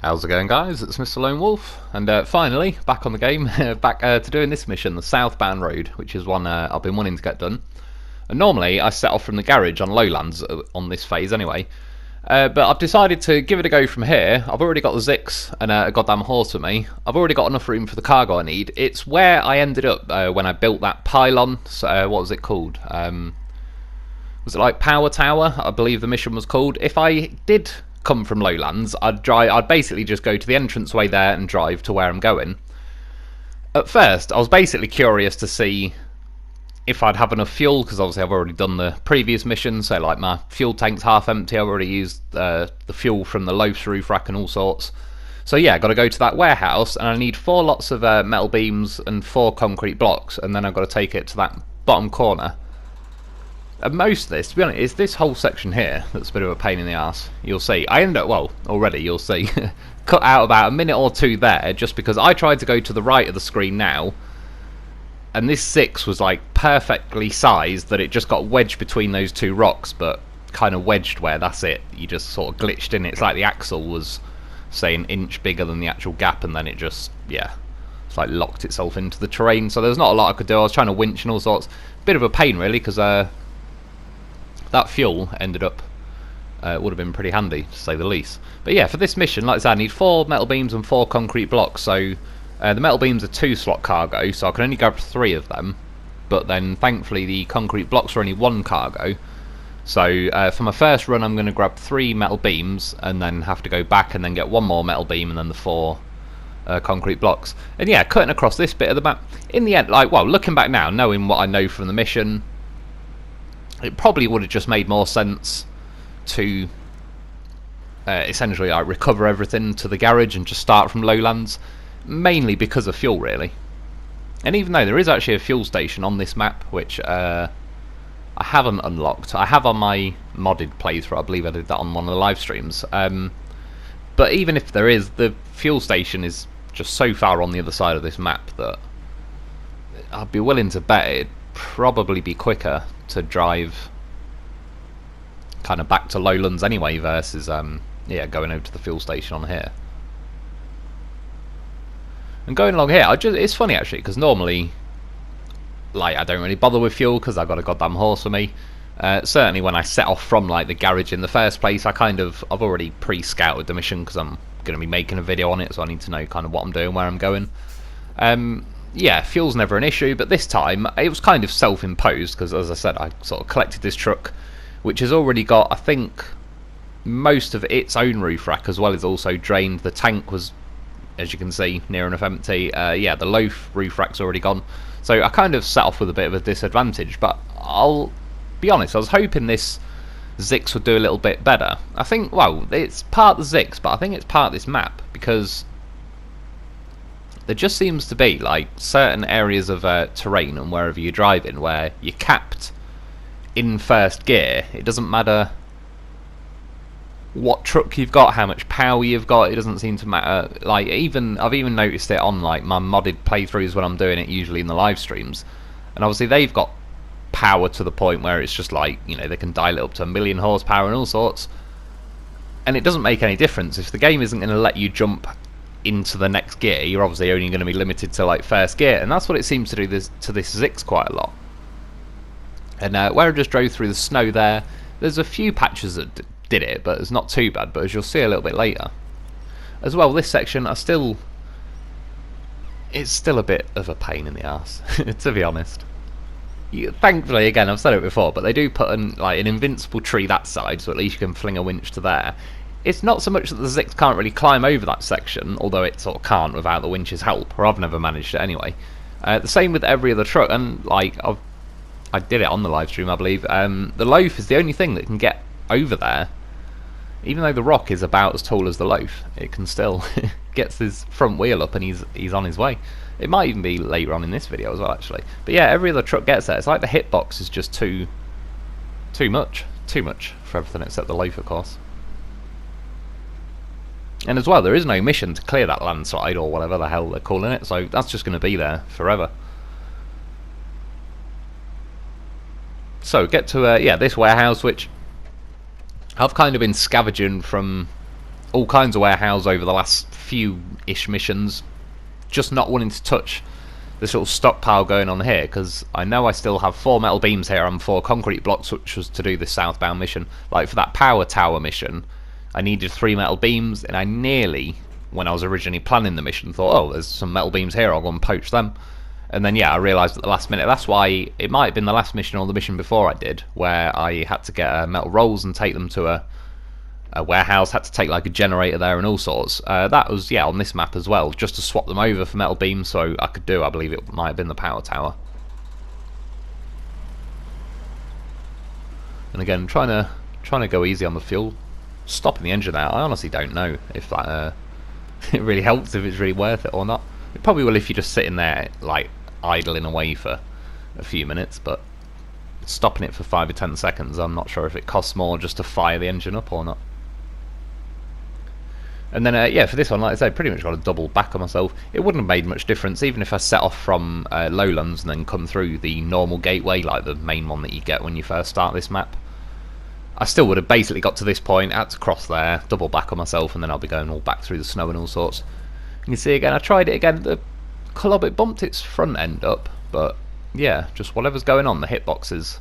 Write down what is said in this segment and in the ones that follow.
How's it going, guys? It's Mr. Lone Wolf, and finally back on the game, back to doing this mission, the Southbound Road, which is one I've been wanting to get done. And normally I set off from the garage on lowlands on this phase anyway, but I've decided to give it a go from here. I've already got the Zikz and a goddamn horse with me. I've already got enough room for the cargo I need. It's where I ended up when I built that pylon. So, what was it called? Was it like Power Tower? I believe the mission was called. If I did come from lowlands, I'd basically just go to the entranceway there and drive to where I'm going. At first I was basically curious to see if I'd have enough fuel, because obviously I've already done the previous mission, so like my fuel tank's half empty. I've already used the fuel from the Lo4f roof rack and all sorts. So yeah, I've got to go to that warehouse and I need 4 lots of metal beams and 4 concrete blocks, and then I've got to take it to that bottom corner. And most of this, to be honest, is this whole section here that's a bit of a pain in the arse. You'll see. I ended up, well, already you'll see, cut out about a minute or two there just because I tried to go to the right of the screen now, and this Zikz was like perfectly sized that it just got wedged between those 2 rocks, but kind of wedged where that's it. You just sort of glitched in it. It's like the axle was, say, an inch bigger than the actual gap, and then it just, yeah, it's like locked itself into the terrain. So there's not a lot I could do. I was trying to winch and all sorts. Bit of a pain really, because that fuel ended up would have been pretty handy, to say the least. But yeah, for this mission, like I said, I need 4 metal beams and 4 concrete blocks. So the metal beams are 2 slot cargo, so I can only grab 3 of them. But then thankfully the concrete blocks are only 1 cargo. So for my first run I'm going to grab 3 metal beams and then have to go back and then get 1 more metal beam and then the 4 concrete blocks. And yeah, cutting across this bit of the map, in the end, like, well, looking back now, knowing what I know from the mission, it probably would have just made more sense to essentially like recover everything to the garage and just start from lowlands, mainly because of fuel really. And even though there is actually a fuel station on this map, which I haven't unlocked, I have on my modded playthrough. I believe I did that on one of the live streams. But even if there is, the fuel station is just so far on the other side of this map that I'd be willing to bet it'd probably be quicker to drive kind of back to lowlands anyway versus yeah, going over to the fuel station on here. And going along here, it's funny actually, because normally like I don't really bother with fuel because I've got a goddamn horse for me. Certainly when I set off from like the garage in the first place, I've already pre-scouted the mission because I'm going to be making a video on it, so I need to know kind of what I'm doing, where I'm going. Yeah, fuel's never an issue, but this time it was kind of self-imposed because, as I said, I sort of collected this truck, which has already got, I think, most of its own roof rack, as well as also drained. The tank was, as you can see, near enough empty. Yeah, the Lo4f roof rack's already gone, so I kind of set off with a bit of a disadvantage, but I'll be honest, I was hoping this Zikz would do a little bit better. I think, well, it's part of the Zikz, but I think it's part of this map, because there just seems to be like certain areas of terrain and wherever you're driving where you're capped in first gear. It doesn't matter what truck you've got, how much power you've got, it doesn't seem to matter. Like, I've even noticed it on like my modded playthroughs when I'm doing it, usually in the live streams, and obviously they've got power to the point where it's just like, you know, they can dial it up to 1,000,000 horsepower and all sorts, and it doesn't make any difference. If the game isn't going to let you jump into the next gear, you're obviously only going to be limited to like first gear, and that's what it seems to do to this Zikz quite a lot. And where I just drove through the snow there's a few patches that did it, but it's not too bad. But as you'll see a little bit later as well, this section it's still a bit of a pain in the arse to be honest. Thankfully, again, I've said it before, but they do put like an invincible tree that side, so at least you can fling a winch to there. It's not so much that the Zikz can't really climb over that section, although it sort of can't without the winch's help, or I've never managed it anyway. The same with every other truck, and like I did it on the live stream, I believe. The Lo4f is the only thing that can get over there, even though the rock is about as tall as the Lo4f. It can still gets his front wheel up and he's on his way. It might even be later on in this video as well, actually. But yeah, every other truck gets there. It's like the hitbox is just too much for everything except the Lo4f, of course. And as well, there is no mission to clear that landslide or whatever the hell they're calling it, so that's just going to be there forever. So get to yeah, this warehouse, which I've kind of been scavenging from all kinds of warehouse over the last few-ish missions, just not wanting to touch this little stockpile going on here, because I know I still have 4 metal beams here and 4 concrete blocks, which was to do this southbound mission. Like for that power tower mission, I needed 3 metal beams, and I nearly, when I was originally planning the mission, thought, oh, there's some metal beams here, I'll go and poach them. And then, yeah, I realised at the last minute, that's why it might have been the last mission or the mission before I did, where I had to get metal rolls and take them to a warehouse, had to take like a generator there and all sorts. That was, yeah, on this map as well, just to swap them over for metal beams, so I could do, I believe it might have been the power tower. And again, trying to go easy on the fuel, stopping the engine out. I honestly don't know if that it really helps, if it's really worth it or not. It probably will if you're just sitting there like idling away for a few minutes, but stopping it for 5 or 10 seconds, I'm not sure if it costs more just to fire the engine up or not. And then, yeah, for this one, like I say, pretty much got a double back on myself. It wouldn't have made much difference, even if I set off from Lowlands and then come through the normal gateway, like the main one that you get when you first start this map. I still would have basically got to this point, had to cross there, double back on myself, and then I'll be going all back through the snow and all sorts. You can see again, I tried it again, the Club, bumped its front end up, but yeah, just whatever's going on, the hitboxes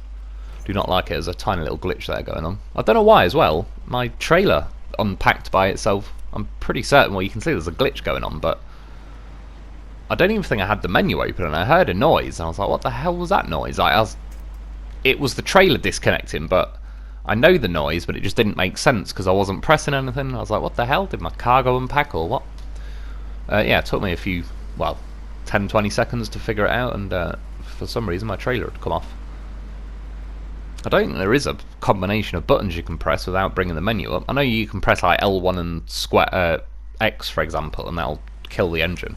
do not like it. There's a tiny little glitch there going on. I don't know why as well. My trailer unpacked by itself. I'm pretty certain, well, you can see there's a glitch going on, but I don't even think I had the menu open, and I heard a noise, and I was like, what the hell was that noise? It was the trailer disconnecting, but I know the noise, but it just didn't make sense because I wasn't pressing anything. I was like, what the hell? Did my cargo unpack or what? Yeah, it took me a few, well, 10-20 seconds to figure it out, and for some reason my trailer had come off. I don't think there is a combination of buttons you can press without bringing the menu up. I know you can press like L1 and X, for example, and that'll kill the engine.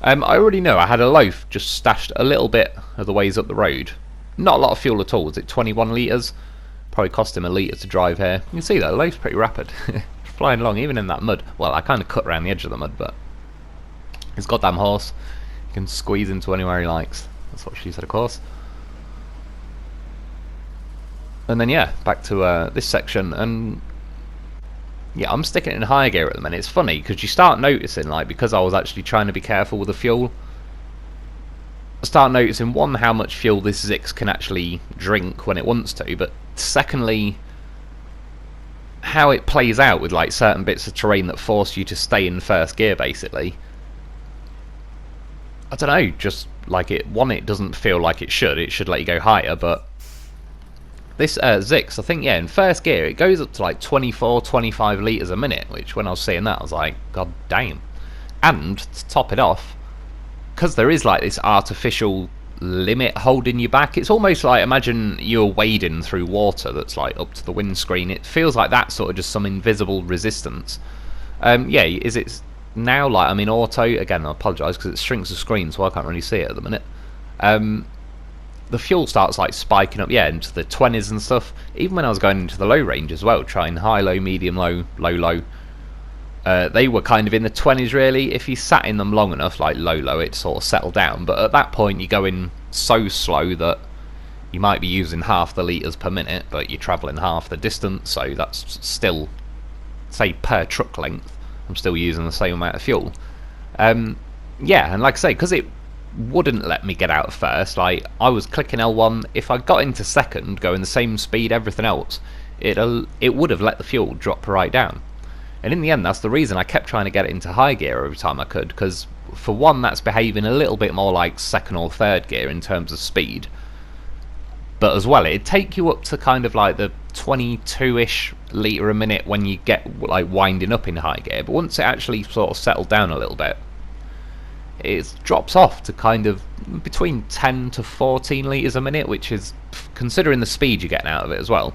I already know I had a loaf just stashed a little bit of the ways up the road. Not a lot of fuel at all. Was it 21 litres? Probably cost him a litre to drive here. You can see that the loaf's pretty rapid. Flying along, even in that mud. Well, I kind of cut around the edge of the mud, but his goddamn horse, he can squeeze into anywhere he likes. That's what she said, of course. And then, yeah, back to this section, and yeah, I'm sticking it in high gear at the minute. It's funny, because you start noticing, like, because I was actually trying to be careful with the fuel, I start noticing, one, how much fuel this Zikz can actually drink when it wants to, but secondly, how it plays out with like certain bits of terrain that force you to stay in first gear, basically. I don't know, just like it doesn't feel like it should let you go higher, but this Zikz, I think, yeah, in first gear it goes up to like 24-25 litres a minute, which when I was seeing that I was like, god damn. And to top it off, because there is like this artificial limit holding you back, it's almost like, imagine you're wading through water that's like up to the windscreen. It feels like that sort of just some invisible resistance. Yeah, is it now, like I'm in auto again? I apologise because it shrinks the screen so I can't really see it at the minute. The fuel starts like spiking up, yeah, into the 20s and stuff. Even when I was going into the low range as well, trying high, low, medium, low, low, low, they were kind of in the 20s really. If you sat in them long enough, like low, low, it sort of settled down. But at that point you're going so slow that you might be using half the litres per minute, but you're travelling half the distance, so that's still, say per truck length, I'm still using the same amount of fuel. Yeah, and like I say, because it wouldn't let me get out of first, like I was clicking L1, if I got into second, going the same speed, everything else, it would have let the fuel drop right down. And in the end, that's the reason I kept trying to get it into high gear every time I could, because for one, that's behaving a little bit more like second or third gear in terms of speed, but as well, it'd take you up to kind of like the 22-ish litre a minute when you get like winding up in high gear, but once it actually sort of settled down a little bit, it drops off to kind of between 10 to 14 litres a minute, which is, considering the speed you're getting out of it as well.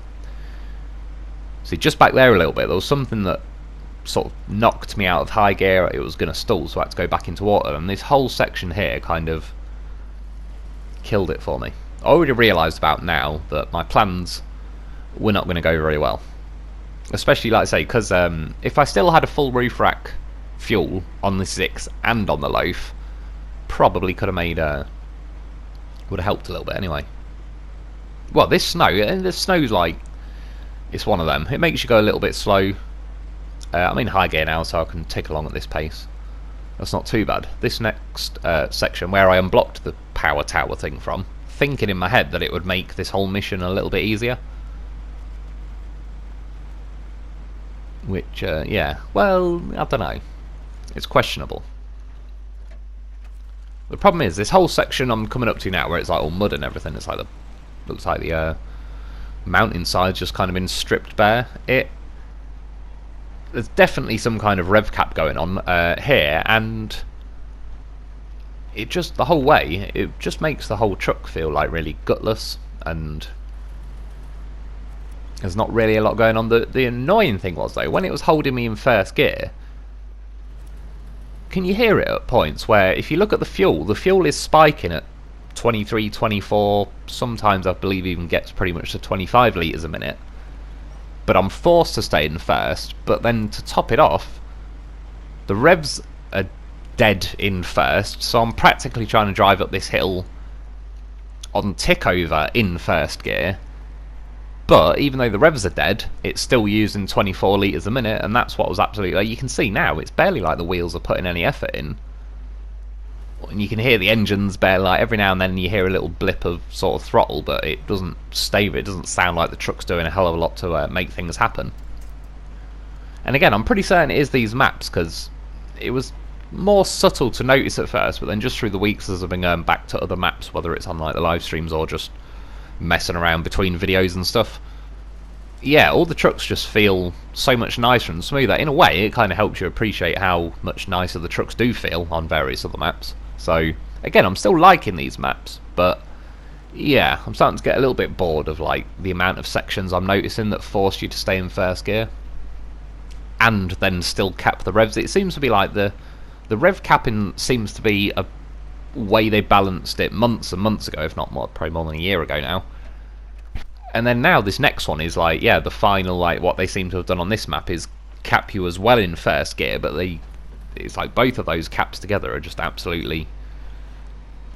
See, just back there a little bit, there was something that sort of knocked me out of high gear. It was going to stall, so I had to go back into water, and this whole section here kind of killed it for me. I already realised about now that my plans were not going to go very well, especially, like I say, because if I still had a full roof rack fuel on this Zikz and on the loaf, probably could have made would have helped a little bit anyway. Well, this snow, and the snow's like, it's one of them, it makes you go a little bit slow. I'm in high gear now, so I can tick along at this pace. That's not too bad. This next section, where I unblocked the power tower thing from, thinking in my head that it would make this whole mission a little bit easier. Which, yeah, well, I don't know. It's questionable. The problem is, this whole section I'm coming up to now, where it's like all mud and everything, it's like looks like the mountainside's just kind of been stripped bare. There's definitely some kind of rev cap going on here, and it just, the whole way, it just makes the whole truck feel like really gutless, and there's not really a lot going on. The annoying thing was, though, when it was holding me in first gear, can you hear it at points where if you look at the fuel is spiking at 23, 24, sometimes I believe even gets pretty much to 25 litres a minute. But I'm forced to stay in first, but then to top it off, the revs are dead in first, so I'm practically trying to drive up this hill on tick over in first gear. But even though the revs are dead, it's still using 24 litres a minute, and that's what was absolutely, like, you can see now, it's barely like the wheels are putting any effort in. And you can hear the engines barely, like, every now and then you hear a little blip of sort of throttle, but it doesn't stay, it doesn't sound like the truck's doing a hell of a lot to make things happen. And again, I'm pretty certain it is these maps, because it was more subtle to notice at first, but then just through the weeks as I've been going back to other maps, whether it's on like the live streams or just messing around between videos and stuff, yeah, all the trucks just feel so much nicer and smoother. In a way, it kind of helps you appreciate how much nicer the trucks do feel on various other maps. So, again, I'm still liking these maps, but yeah, I'm starting to get a little bit bored of like the amount of sections I'm noticing that force you to stay in first gear and then still cap the revs. It seems to be like the rev capping seems to be a way they balanced it months and months ago, if not more, probably more than a year ago now. And then now this next one is like, yeah, the final, like, what they seem to have done on this map is cap you as well in first gear, but it's like both of those caps together are just absolutely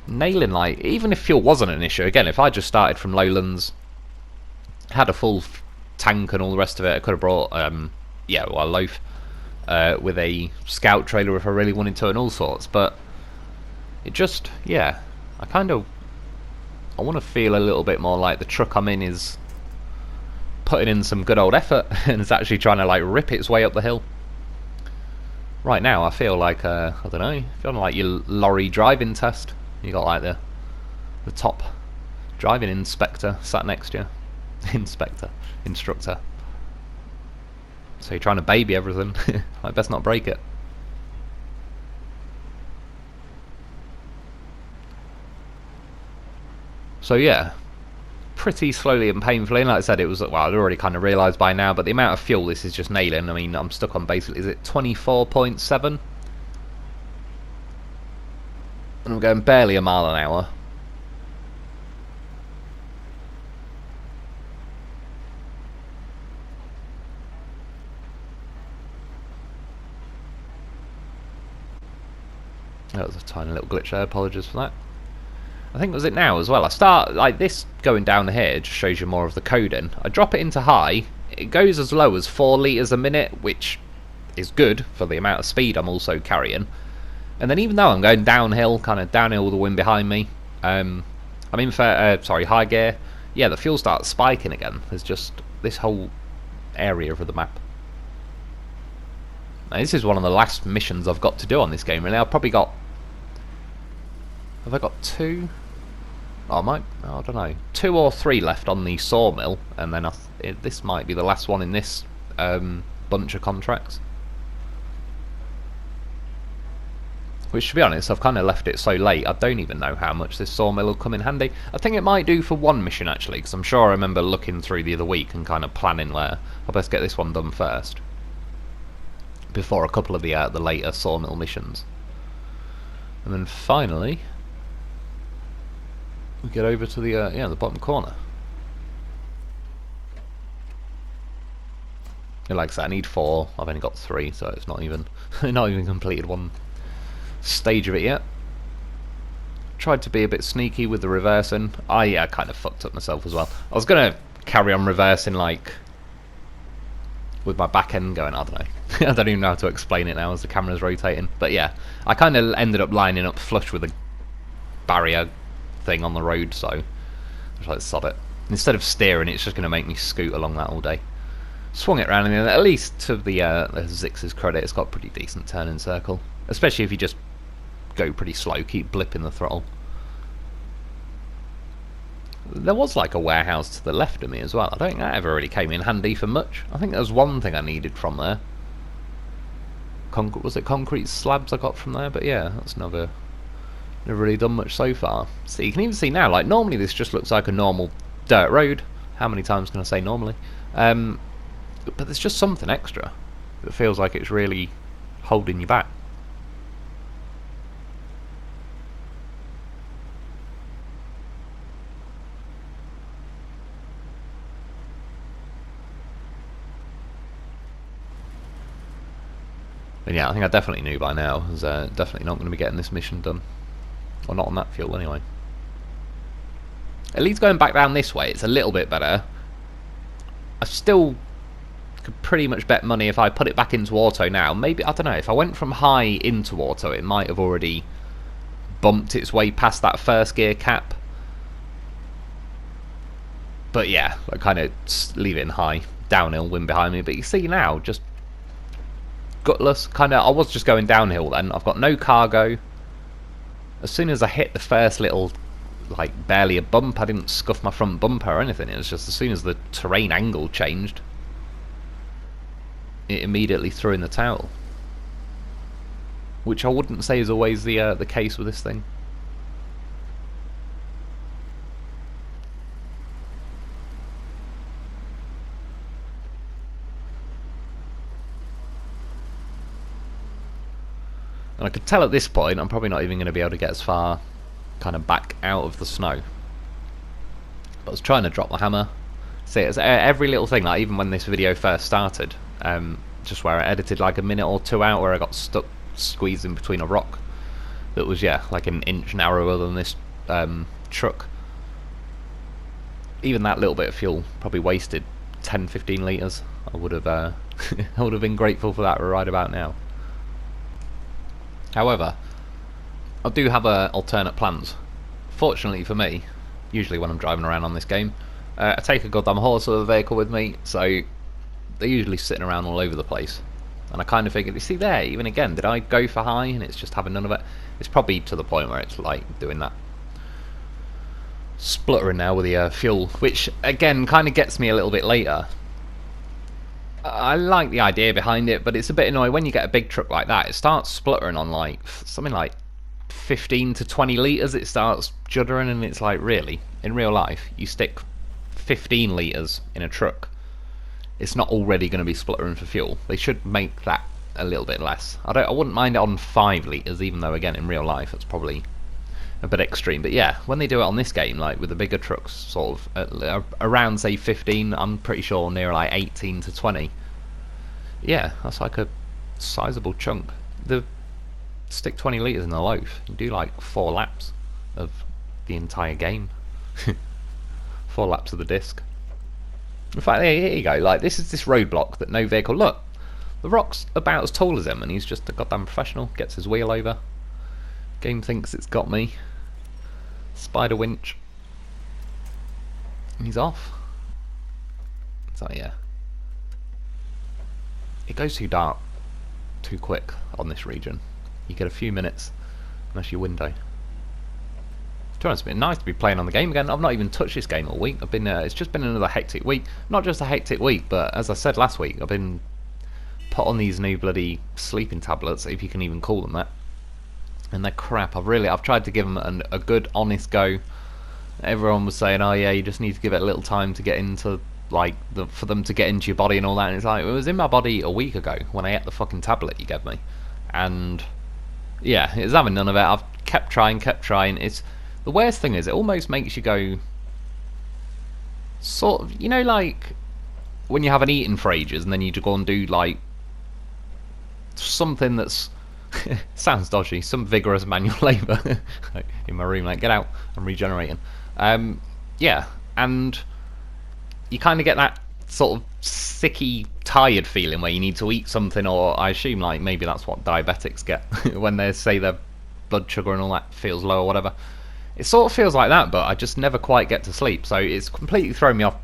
nailing, like, even if fuel wasn't an issue, again, if I just started from lowlands, had a full tank and all the rest of it, I could have brought, yeah, well, Lo4f with a scout trailer if I really wanted to and all sorts, but it just, yeah, I want to feel a little bit more like the truck I'm in is putting in some good old effort and it's actually trying to like rip its way up the hill. Right now I feel like, I don't know, feeling like your lorry driving test. You got like the top driving inspector sat next to you. Instructor. So you're trying to baby everything. I best not break it. So yeah, pretty slowly and painfully, and like I said, it was, well, I'd already kind of realised by now, but the amount of fuel this is just nailing. I mean, I'm stuck on basically, is it 24.7? And I'm going barely a mile an hour. That was a tiny little glitch there, apologies for that. I think it was it now as well. I start, like this going down here, just shows you more of the coding. I drop it into high, it goes as low as 4 litres a minute, which is good for the amount of speed I'm also carrying. And then even though I'm going downhill, kind of downhill with the wind behind me, I'm in high gear, yeah, the fuel starts spiking again. There's just this whole area of the map. Now, this is one of the last missions I've got to do on this game, really. I've probably got, have I got 2? Oh, I don't know, 2 or 3 left on the sawmill, and then this might be the last one in this bunch of contracts. Which, to be honest, I've kind of left it so late, I don't even know how much this sawmill will come in handy. I think it might do for one mission, actually, because I'm sure I remember looking through the other week and kind of planning where I'll best get this one done first, before a couple of the later sawmill missions. And then finally we get over to the the bottom corner. And like I said, I need 4. I've only got 3, so it's not even not even completed one stage of it yet. Tried to be a bit sneaky with the reversing. I kind of fucked up myself as well. I was gonna carry on reversing like with my back end going, I don't I don't even know how to explain it now as the camera's rotating. But yeah, I kind of ended up lining up flush with a barrier thing on the road, so I was like, sod it. Instead of steering, it's just going to make me scoot along that all day. Swung it around, and at least to the Zikz's credit, it's got a pretty decent turning circle. Especially if you just go pretty slow, keep blipping the throttle. There was like a warehouse to the left of me as well. I don't think that ever really came in handy for much. I think there was one thing I needed from there. Was it concrete slabs I got from there? But yeah, that's never really done much so far. See, you can even see now, like normally this just looks like a normal dirt road. How many times can I say normally? But there's just something extra that feels like it's really holding you back. And yeah, I think I definitely knew by now. I was definitely not going to be getting this mission done. Or not on that fuel, anyway. At least going back down this way, it's a little bit better. I still could pretty much bet money if I put it back into auto now. Maybe, I don't know, if I went from high into auto, it might have already bumped its way past that first gear cap. But yeah, I kind of leave it in high. Downhill, wind behind me. But you see now, just gutless, kind of. I was just going downhill then. I've got no cargo. As soon as I hit the first little, like barely a bump, I didn't scuff my front bumper or anything. It was just as soon as the terrain angle changed, it immediately threw in the towel. Which I wouldn't say is always the case with this thing. And I could tell at this point I'm probably not even going to be able to get as far kind of back out of the snow. But I was trying to drop the hammer. See, it's every little thing, like even when this video first started, just where I edited like a minute or two out where I got stuck squeezed in between a rock that was, yeah, like an inch narrower than this truck. Even that little bit of fuel probably wasted 10-15 litres. I would have I would have been grateful for that right about now. However, I do have alternate plans. Fortunately for me, usually when I'm driving around on this game, I take a goddamn horse or a vehicle with me, so they're usually sitting around all over the place. And I kind of figured, you see there, even again, did I go for high and it's just having none of it? It's probably to the point where it's like doing that spluttering now with the fuel, which again kind of gets me a little bit later. I like the idea behind it, but it's a bit annoying when you get a big truck like that. It starts spluttering on like something like 15 to 20 litres. It starts juddering, and it's like, really, in real life, you stick 15 litres in a truck, it's not already going to be spluttering for fuel. They should make that a little bit less. I wouldn't mind it on 5 litres, even though again in real life it's probably a bit extreme. But yeah, when they do it on this game, like with the bigger trucks, sort of around say 15, I'm pretty sure near like 18 to 20. Yeah, that's like a sizable chunk. Stick 20 litres in a loaf, you do like 4 laps of the entire game. 4 laps of the disc. In fact, here you go. Like, this is this roadblock that no vehicle. Look, the rock's about as tall as him, and he's just a goddamn professional. Gets his wheel over. Game thinks it's got me. Spider winch. And he's off. So yeah, it goes too dark too quick on this region. You get a few minutes, and that's your window. To be honest, it's been nice to be playing on the game again. I've not even touched this game all week. I've been it's just been another hectic week. Not just a hectic week, but as I said last week, I've been put on these new bloody sleeping tablets, if you can even call them that. And they're crap. I've tried to give them a good honest go. Everyone was saying, oh yeah, you just need to give it a little time to get into, like, for them to get into your body and all that. And it's like, it was in my body a week ago when I ate the fucking tablet you gave me. And yeah, it's having none of it. I've kept trying. It's the worst thing is, it almost makes you go, sort of, you know, like when you haven't eaten for ages and then you go and do like something that's sounds dodgy, some vigorous manual labour in my room, like, get out, I'm regenerating. Yeah, and you kind of get that sort of sicky, tired feeling where you need to eat something, or I assume like maybe that's what diabetics get when they say their blood sugar and all that feels low or whatever. It sort of feels like that, but I just never quite get to sleep, so it's completely thrown me off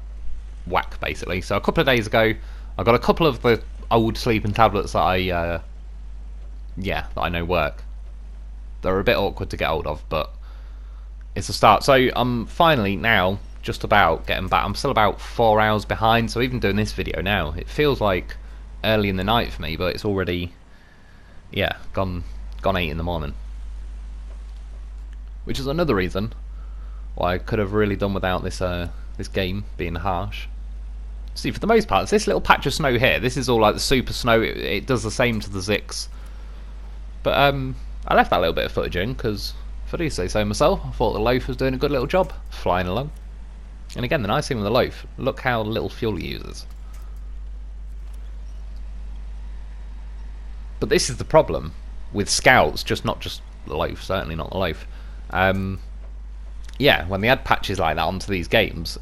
whack, basically. So a couple of days ago, I got a couple of the old sleeping tablets that that I know work. They're a bit awkward to get hold of, but it's a start. So I'm finally now just about getting back. I'm still about 4 hours behind, so even doing this video now, it feels like early in the night for me, but it's already, yeah, gone 8 in the morning. Which is another reason why I could have really done without this this game being harsh. See, for the most part, it's this little patch of snow here. This is all like the super snow. It does the same to the Zikz. But I left that little bit of footage in because, if I do say so myself, I thought the Lo4f was doing a good little job flying along. And again, the nice thing with the Lo4f, look how little fuel he uses. But this is the problem with scouts, not just the Lo4f, certainly not the Lo4f. Yeah, when they add patches like that onto these games,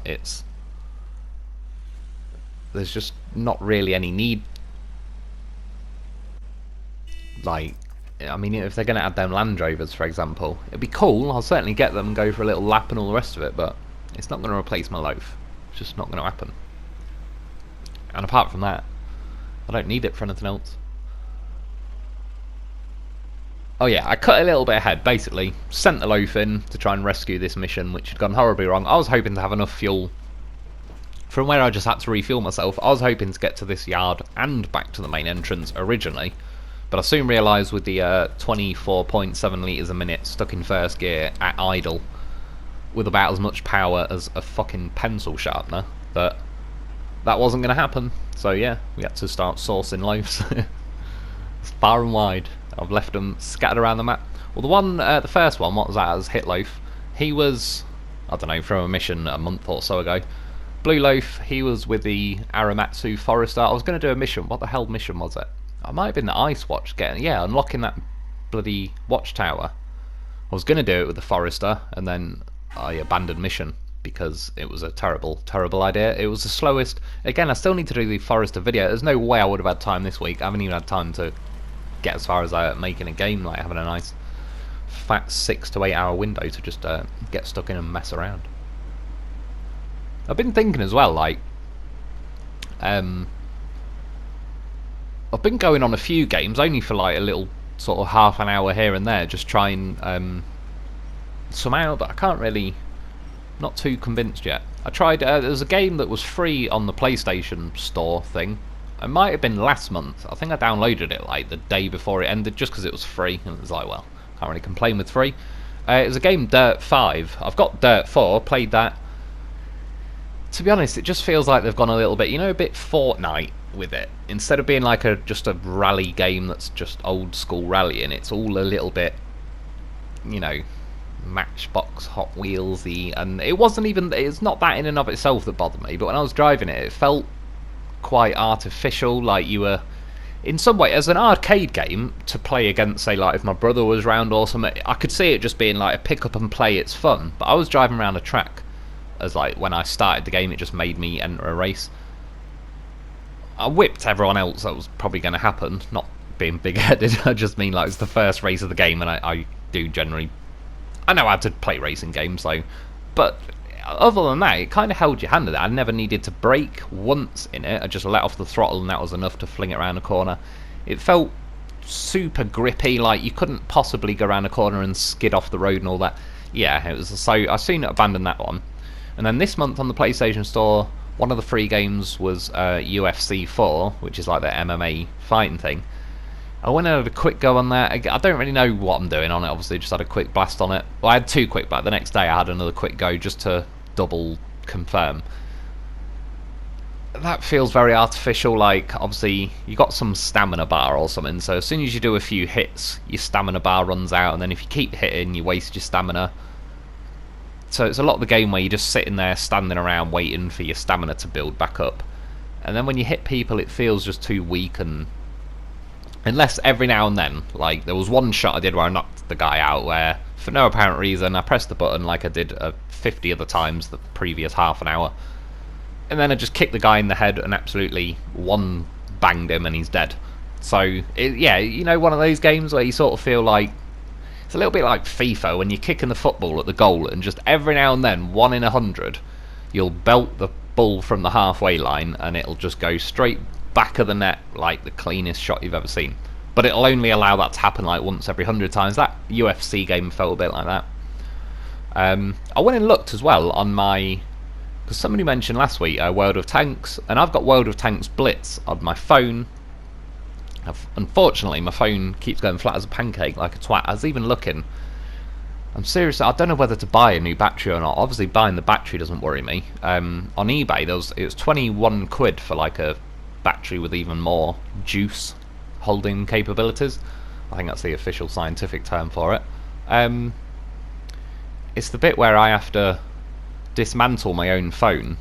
there's just not really any need. Like, I mean, if they're going to add them Land Rovers, for example, it'd be cool. I'll certainly get them and go for a little lap and all the rest of it, but it's not going to replace my Lo4f. It's just not going to happen. And apart from that, I don't need it for anything else. Oh yeah, I cut a little bit ahead. Basically, sent the Lo4f in to try and rescue this mission, which had gone horribly wrong. I was hoping to have enough fuel from where I just had to refuel myself. I was hoping to get to this yard and back to the main entrance originally, but I soon realised with the 24.7 litres a minute stuck in first gear at idle with about as much power as a fucking pencil sharpener that wasn't going to happen. So yeah, we had to start sourcing Lo4fs far and wide. I've left them scattered around the map. Well, the first one, what was that? It was Hit Lo4f. He was, I don't know, from a mission a month or so ago. Blue Lo4f, he was with the Aramatsu Forester. I was going to do a mission. What the hell mission was it? I might have been the Ice Watch, unlocking that bloody watchtower. I was going to do it with the Forester, and then I abandoned mission because it was a terrible, terrible idea. It was the slowest. Again, I still need to do the Forester video. There's no way I would have had time this week. I haven't even had time to get as far as making a game, like having a nice fat 6 to 8 hour window to just get stuck in and mess around. I've been thinking as well, like I've been going on a few games only for like a little sort of half an hour here and there, just trying some out, but I can't really, not too convinced yet. I tried, there's a game that was free on the PlayStation Store thing. It might have been last month. I think I downloaded it like the day before it ended just because it was free, and it was like, well, can't really complain with free. It was a game, Dirt 5. I've got Dirt 4, played that. To be honest, it just feels like they've gone a little bit, a bit Fortnite with it. Instead of being like just a rally game that's just old school rallying, it's all a little bit, Matchbox Hot Wheelsy, and it's not that in and of itself that bothered me, but when I was driving it, it felt quite artificial, like you were, in some way, as an arcade game to play against, say, like if my brother was round or something, I could see it just being like a pick up and play, it's fun, but I was driving around a track, as like when I started the game, it just made me enter a race. I whipped everyone else, that was probably going to happen, not being big-headed, I just mean like it's the first race of the game, and I do generally, I know how to play racing games, though, but other than that, it kind of held your hand at it. I never needed to brake once in it. I just let off the throttle and that was enough to fling it around a corner. It felt super grippy, like you couldn't possibly go around a corner and skid off the road and all that. Yeah, it was, so I soon abandoned that one. And then this month on the PlayStation Store, one of the free games was UFC 4, which is like the MMA fighting thing. I went and had a quick go on that. I don't really know what I'm doing on it, obviously, just had a quick blast on it. Well, I had 2 quick, but the next day I had another quick go just to double confirm. That feels very artificial, like, obviously, you got some stamina bar or something, so as soon as you do a few hits, your stamina bar runs out, and then if you keep hitting, you waste your stamina. So it's a lot of the game where you're just sitting there, standing around, waiting for your stamina to build back up. And then when you hit people, it feels just too weak, and unless every now and then, like, there was one shot I did where I knocked the guy out, where, for no apparent reason, I pressed the button like I did 50 other times the previous half an hour, and then I just kicked the guy in the head and absolutely one-banged him and he's dead. So, yeah, you know, one of those games where you sort of feel like, it's a little bit like FIFA when you're kicking the football at the goal and just every now and then, 1 in 100, you'll belt the ball from the halfway line and it'll just go straight back of the net like the cleanest shot you've ever seen. But it'll only allow that to happen like once every 100 times. That UFC game felt a bit like that. I went and looked as well on my, because somebody mentioned last week World of Tanks, and I've got World of Tanks Blitz on my phone. Unfortunately, my phone keeps going flat as a pancake like a twat. I was even looking. I'm serious. I don't know whether to buy a new battery or not. Obviously, buying the battery doesn't worry me. On eBay, it was 21 quid for like a battery with even more juice holding capabilities. I think that's the official scientific term for it. It's the bit where I have to dismantle my own phone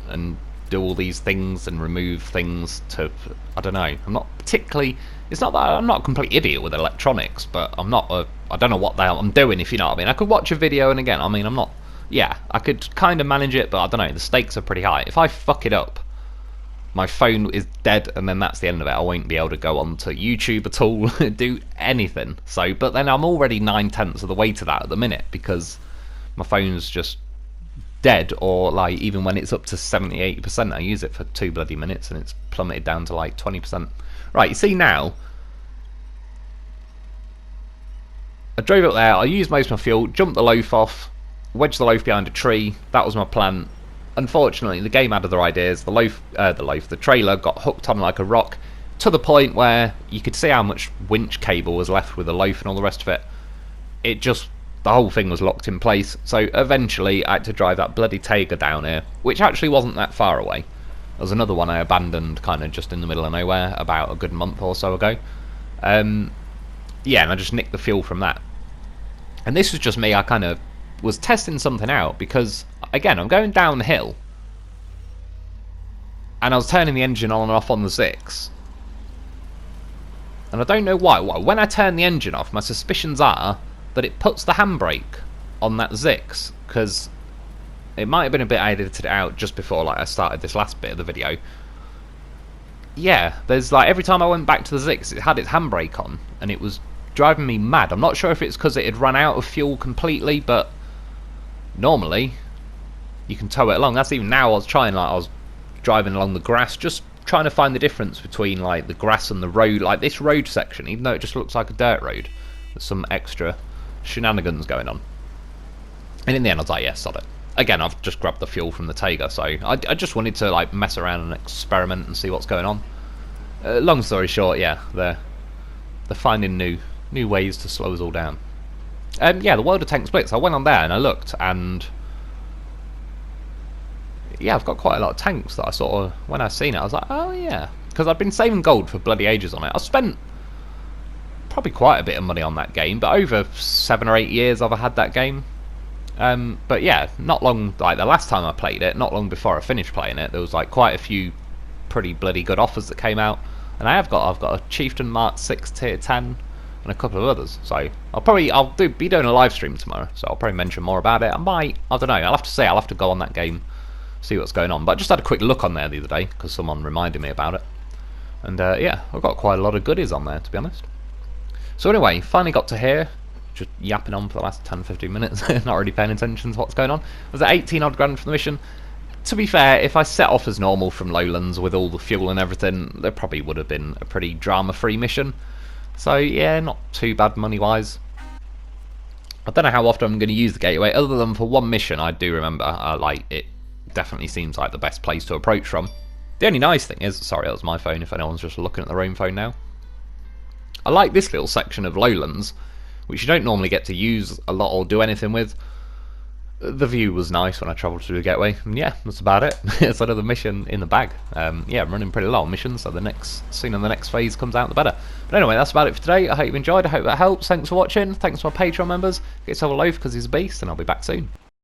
and do all these things and remove things to, I don't know, I'm not particularly, it's not that I'm not a complete idiot with electronics, but I'm not I don't know what the hell I'm doing, if you know what I mean. I could watch a video and again, I mean, I'm not, yeah, I could kind of manage it, but I don't know, the stakes are pretty high. If I fuck it up, my phone is dead and then that's the end of it. I won't be able to go onto YouTube at all, do anything. So, but then I'm already 9/10 of the way to that at the minute because my phone's just dead, or like even when it's up to 70-80%, I use it for 2 bloody minutes and it's plummeted down to like 20%. Right, you see now, I drove up there, I used most of my fuel, jumped the loaf off, wedged the loaf behind a tree. That was my plan. Unfortunately, the game had other ideas. The trailer got hooked on like a rock to the point where you could see how much winch cable was left with the loaf and all the rest of it. It just, the whole thing was locked in place. So eventually I had to drive that bloody Tiger down here, which actually wasn't that far away. There was another one I abandoned kind of just in the middle of nowhere about a good month or so ago. Yeah, and I just nicked the fuel from that. And this was just me, I kind of was testing something out because, again, I'm going down the hill and I was turning the engine on and off on the Zikz. And I don't know why. When I turn the engine off, my suspicions are that it puts the handbrake on that Zikz, because it might have been a bit I edited it out just before like I started this last bit of the video. Yeah, there's like every time I went back to the Zikz, it had its handbrake on and it was driving me mad. I'm not sure if it's because it had run out of fuel completely, but normally you can tow it along. That's even now I was driving along the grass, just trying to find the difference between like the grass and the road, like this road section, even though it just looks like a dirt road, there's some extra shenanigans going on. And in the end I was like, yeah, sod it. Again, I've just grabbed the fuel from the Tiger, so I just wanted to like mess around and experiment and see what's going on. Long story short, yeah, they're finding new ways to slow us all down. Yeah, the World of Tanks Blitz, I went on there and I looked, and yeah, I've got quite a lot of tanks that I sort of, when I seen it, I was like, oh yeah, because I've been saving gold for bloody ages on it. I've spent probably quite a bit of money on that game, but over 7 or 8 years I've had that game. But yeah, not long, like the last time I played it, not long before I finished playing it, there was like quite a few pretty bloody good offers that came out, and I've got a Chieftain Mark 6 tier 10 and a couple of others. So I'll be doing a live stream tomorrow, so I'll probably mention more about it. I don't know, I'll have to go on that game, see what's going on. But I just had a quick look on there the other day because someone reminded me about it, and yeah, I've got quite a lot of goodies on there, to be honest. So anyway, finally got to here, just yapping on for the last 10-15 minutes, not really paying attention to what's going on. I was at 18 odd grand for the mission. To be fair, if I set off as normal from Lowlands with all the fuel and everything, there probably would have been a pretty drama-free mission. So yeah, not too bad money-wise. I don't know how often I'm going to use the gateway, other than for one mission I do remember. Like, it definitely seems like the best place to approach from. The only nice thing is, sorry, that was my phone if anyone's just looking at their own phone now. I like this little section of Lowlands, which you don't normally get to use a lot or do anything with. The view was nice when I travelled through the gateway, and yeah, that's about it. It's another mission in the bag. Yeah, I'm running pretty low on missions, so the sooner the next phase comes out, the better. But anyway, that's about it for today. I hope you enjoyed, I hope that helps. Thanks for watching, thanks to my Patreon members. Get yourself a loaf because he's a beast, and I'll be back soon.